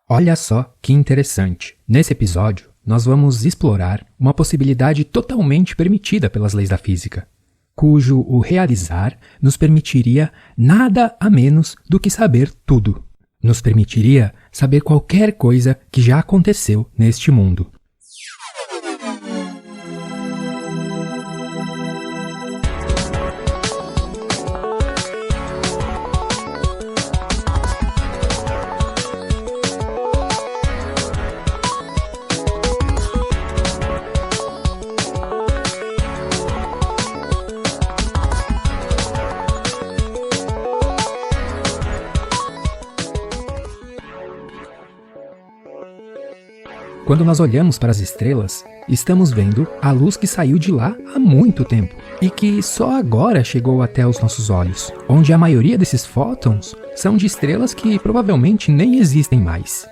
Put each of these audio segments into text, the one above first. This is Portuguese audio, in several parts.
Olha só que interessante. Nesse episódio, nós vamos explorar uma possibilidade totalmente permitida pelas leis da física, cujo o realizar nos permitiria nada a menos do que saber tudo. Nos permitiria saber qualquer coisa que já aconteceu neste mundo. Quando nós olhamos para as estrelas, estamos vendo a luz que saiu de lá há muito tempo e que só agora chegou até os nossos olhos, onde a maioria desses fótons são de estrelas que provavelmente nem existem mais.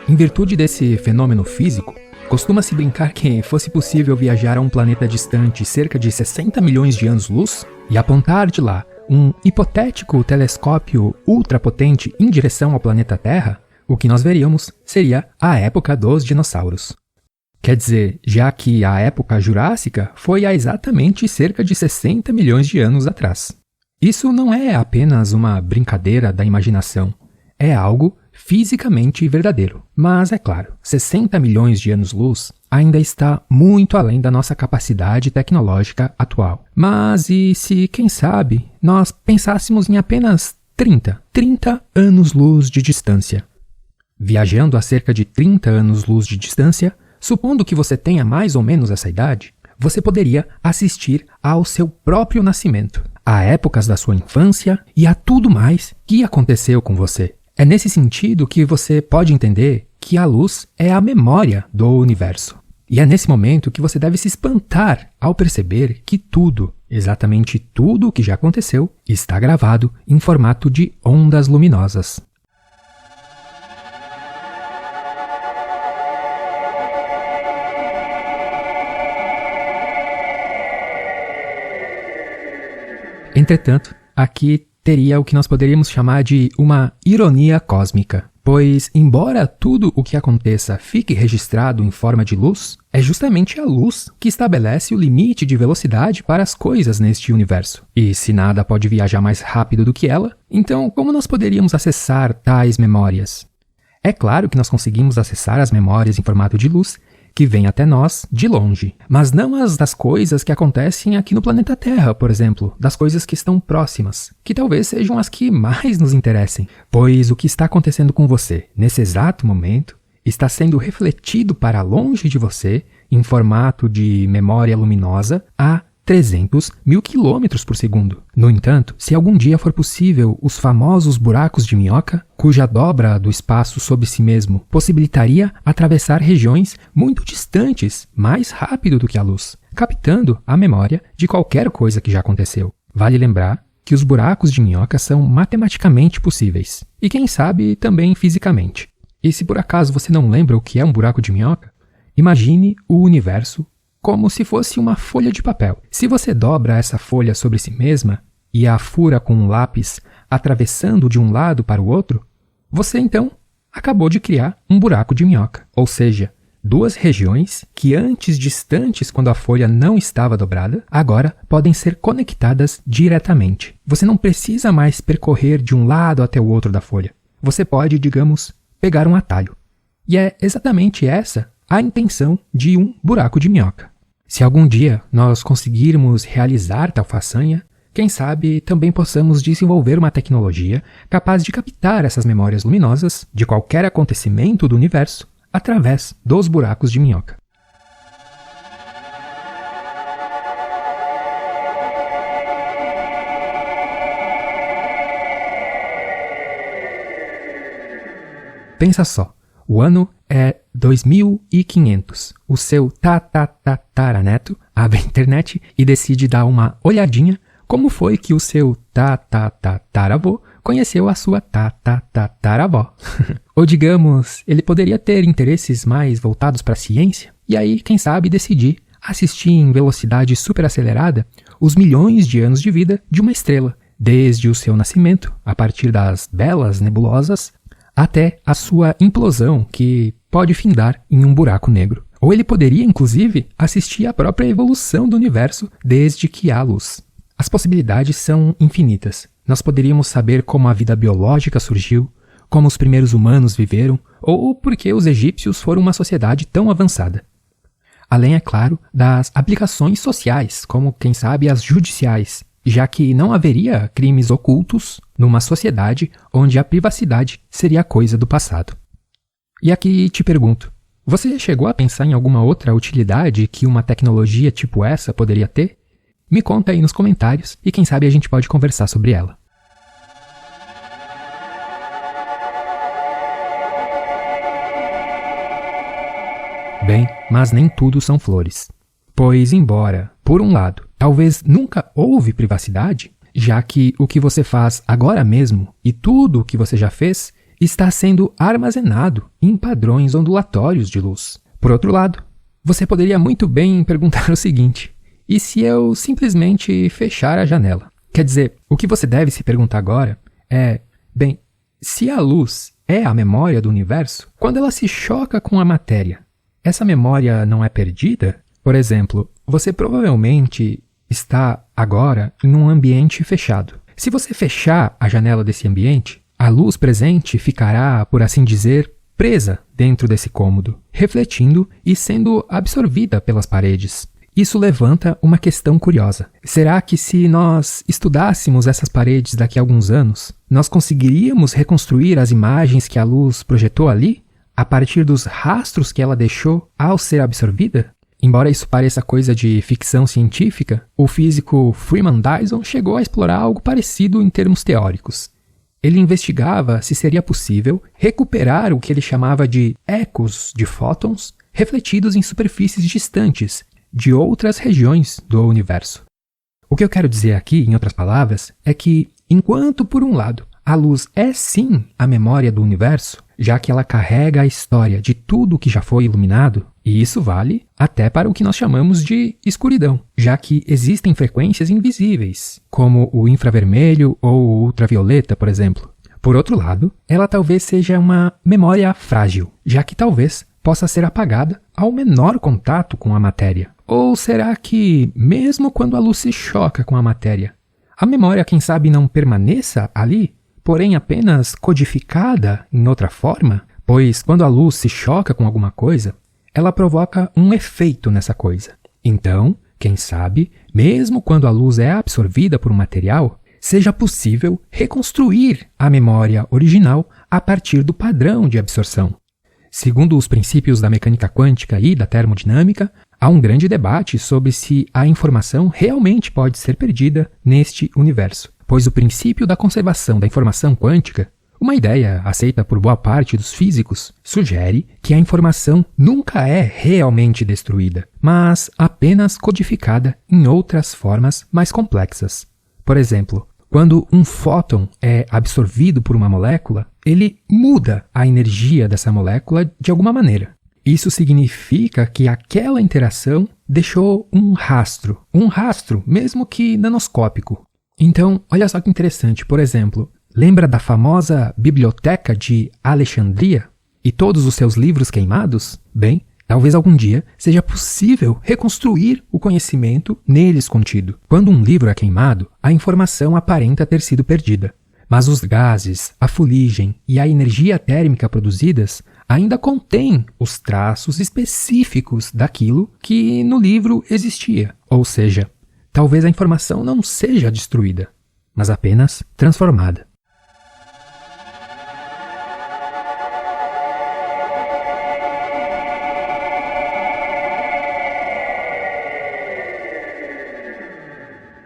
Em virtude desse fenômeno físico, costuma-se brincar que fosse possível viajar a um planeta distante cerca de 60 milhões de anos-luz e apontar de lá um hipotético telescópio ultrapotente em direção ao planeta Terra, o que nós veríamos seria a época dos dinossauros. Quer dizer, já que a época jurássica foi há exatamente cerca de 60 milhões de anos atrás. Isso não é apenas uma brincadeira da imaginação, é algo fisicamente verdadeiro. Mas, é claro, 60 milhões de anos-luz ainda está muito além da nossa capacidade tecnológica atual. Mas e se, quem sabe, nós pensássemos em apenas 30 anos-luz de distância? Viajando a cerca de 30 anos-luz de distância, supondo que você tenha mais ou menos essa idade, você poderia assistir ao seu próprio nascimento, a épocas da sua infância e a tudo mais que aconteceu com você. É nesse sentido que você pode entender que a luz é a memória do universo. E é nesse momento que você deve se espantar ao perceber que tudo, exatamente tudo o que já aconteceu, está gravado em formato de ondas luminosas. Entretanto, aqui teria o que nós poderíamos chamar de uma ironia cósmica, pois, embora tudo o que aconteça fique registrado em forma de luz, é justamente a luz que estabelece o limite de velocidade para as coisas neste universo. E se nada pode viajar mais rápido do que ela, então como nós poderíamos acessar tais memórias? É claro que nós conseguimos acessar as memórias em formato de luz, que vêm até nós de longe, mas não as das coisas que acontecem aqui no planeta Terra, por exemplo, das coisas que estão próximas, que talvez sejam as que mais nos interessem, pois o que está acontecendo com você nesse exato momento está sendo refletido para longe de você em formato de memória luminosa a 300 mil quilômetros por segundo. No entanto, se algum dia for possível os famosos buracos de minhoca, cuja dobra do espaço sobre si mesmo possibilitaria atravessar regiões muito distantes mais rápido do que a luz, captando a memória de qualquer coisa que já aconteceu. Vale lembrar que os buracos de minhoca são matematicamente possíveis, e quem sabe também fisicamente. E se por acaso você não lembra o que é um buraco de minhoca, imagine o universo como se fosse uma folha de papel. Se você dobra essa folha sobre si mesma e a fura com um lápis atravessando de um lado para o outro, você então acabou de criar um buraco de minhoca. Ou seja, duas regiões que antes distantes quando a folha não estava dobrada, agora podem ser conectadas diretamente. Você não precisa mais percorrer de um lado até o outro da folha. Você pode, digamos, pegar um atalho. E é exatamente essa a intenção de um buraco de minhoca. Se algum dia nós conseguirmos realizar tal façanha, quem sabe também possamos desenvolver uma tecnologia capaz de captar essas memórias luminosas de qualquer acontecimento do universo através dos buracos de minhoca. Pensa só, o ano é 2500. O seu tataraneto abre a internet e decide dar uma olhadinha como foi que o seu tataravô conheceu a sua tataravó. Ou digamos, ele poderia ter interesses mais voltados para a ciência e aí, quem sabe, decidir assistir em velocidade superacelerada os milhões de anos de vida de uma estrela, desde o seu nascimento, a partir das belas nebulosas, até a sua implosão, que pode findar em um buraco negro. Ou ele poderia, inclusive, assistir à própria evolução do universo desde que há luz. As possibilidades são infinitas. Nós poderíamos saber como a vida biológica surgiu, como os primeiros humanos viveram, ou por que os egípcios foram uma sociedade tão avançada. Além, é claro, das aplicações sociais, como, quem sabe, as judiciais, já que não haveria crimes ocultos numa sociedade onde a privacidade seria coisa do passado. E aqui te pergunto, você chegou a pensar em alguma outra utilidade que uma tecnologia tipo essa poderia ter? Me conta aí nos comentários e quem sabe a gente pode conversar sobre ela. Bem, mas nem tudo são flores. Pois, embora, por um lado, talvez nunca houve privacidade, já que o que você faz agora mesmo e tudo o que você já fez está sendo armazenado em padrões ondulatórios de luz. Por outro lado, você poderia muito bem perguntar o seguinte: e se eu simplesmente fechar a janela? Quer dizer, o que você deve se perguntar agora é, bem, se a luz é a memória do universo, quando ela se choca com a matéria, essa memória não é perdida? Por exemplo, você provavelmente está agora em um ambiente fechado. Se você fechar a janela desse ambiente, a luz presente ficará, por assim dizer, presa dentro desse cômodo, refletindo e sendo absorvida pelas paredes. Isso levanta uma questão curiosa. Será que se nós estudássemos essas paredes daqui a alguns anos, nós conseguiríamos reconstruir as imagens que a luz projetou ali, a partir dos rastros que ela deixou ao ser absorvida? Embora isso pareça coisa de ficção científica, o físico Freeman Dyson chegou a explorar algo parecido em termos teóricos. Ele investigava se seria possível recuperar o que ele chamava de ecos de fótons refletidos em superfícies distantes de outras regiões do universo. O que eu quero dizer aqui, em outras palavras, é que, enquanto, por um lado, a luz é sim a memória do universo, já que ela carrega a história de tudo o que já foi iluminado, e isso vale até para o que nós chamamos de escuridão, já que existem frequências invisíveis, como o infravermelho ou o ultravioleta, por exemplo. Por outro lado, ela talvez seja uma memória frágil, já que talvez possa ser apagada ao menor contato com a matéria. Ou será que, mesmo quando a luz se choca com a matéria, a memória, quem sabe, não permaneça ali, porém apenas codificada em outra forma? Pois quando a luz se choca com alguma coisa, ela provoca um efeito nessa coisa. Então, quem sabe, mesmo quando a luz é absorvida por um material, seja possível reconstruir a memória original a partir do padrão de absorção. Segundo os princípios da mecânica quântica e da termodinâmica, há um grande debate sobre se a informação realmente pode ser perdida neste universo, pois o princípio da conservação da informação quântica, uma ideia aceita por boa parte dos físicos, sugere que a informação nunca é realmente destruída, mas apenas codificada em outras formas mais complexas. Por exemplo, quando um fóton é absorvido por uma molécula, ele muda a energia dessa molécula de alguma maneira. Isso significa que aquela interação deixou um rastro mesmo que nanoscópico. Então, olha só que interessante, por exemplo, lembra da famosa Biblioteca de Alexandria e todos os seus livros queimados? Bem, talvez algum dia seja possível reconstruir o conhecimento neles contido. Quando um livro é queimado, a informação aparenta ter sido perdida. Mas os gases, a fuligem e a energia térmica produzidas ainda contêm os traços específicos daquilo que no livro existia. Ou seja, talvez a informação não seja destruída, mas apenas transformada.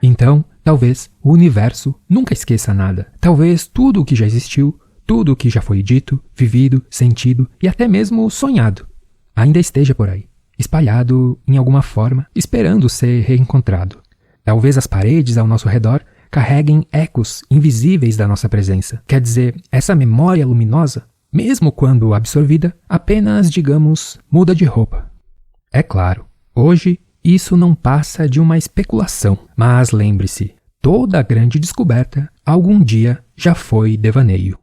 Então, talvez o universo nunca esqueça nada. Talvez tudo o que já existiu, tudo o que já foi dito, vivido, sentido e até mesmo sonhado ainda esteja por aí, espalhado em alguma forma, esperando ser reencontrado. Talvez as paredes ao nosso redor carreguem ecos invisíveis da nossa presença. Quer dizer, essa memória luminosa, mesmo quando absorvida, apenas, digamos, muda de roupa. É claro, hoje isso não passa de uma especulação, mas lembre-se, toda grande descoberta algum dia já foi devaneio.